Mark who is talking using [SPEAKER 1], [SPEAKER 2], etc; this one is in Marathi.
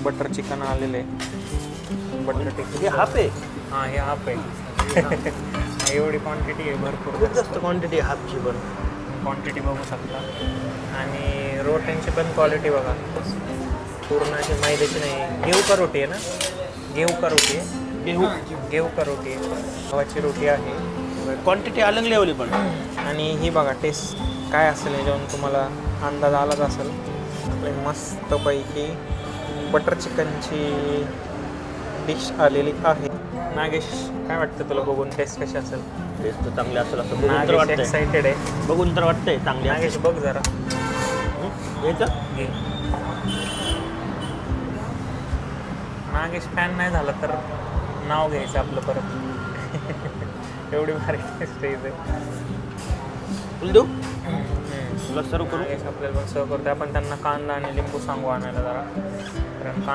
[SPEAKER 1] बटर चिकन आलेलं आहे. बटर चिकन
[SPEAKER 2] हे हाफ आहे.
[SPEAKER 1] हां हे हाफ आहे. एवढी क्वांटिटी आहे भरपूर.
[SPEAKER 2] खूप जास्त क्वांटिटी आहे हाफची पण.
[SPEAKER 1] क्वांटिटी बघू शकता. आणि रोट्यांची पण क्वालिटी बघा. पूर्ण अशी मैद्याची नाही. घेऊ का रोटी आहे ना? घेऊ का रोटी आहे? घेऊ का रोटी आहे? गव्हाची रोटी आहे.
[SPEAKER 2] क्वांटिटी अलग लेवली पण.
[SPEAKER 1] आणि ही बघा टेस्ट काय असेल याच्यावरून तुम्हाला अंदाज आलाच असेल. आपली मस्तपैकी बटर चिकनची डिश आलेली आहे. नागेश काय वाटतं तुला बघून टेस्ट कशी असेल?
[SPEAKER 2] टेस्ट तर चांगली असेल असं बघून तर
[SPEAKER 1] नागेश
[SPEAKER 2] वाटतंय.
[SPEAKER 1] एक्साइटेड आहे.
[SPEAKER 2] बघून तर वाटतंय चांगली असेल.
[SPEAKER 1] नागेश बघ जरा.
[SPEAKER 2] यायचं
[SPEAKER 1] घे. नागेश फॅन नाही झाला तर नाव घ्यायचं आपलं परत. एवढी भारी टेस्ट आहे इथे.
[SPEAKER 2] तुला देऊ तुला सर्व करू.
[SPEAKER 1] नागेश आपल्याला पण सर्व करतो. आपण त्यांना कांदा आणि लिंबू सांगू आणायला जरा. कारण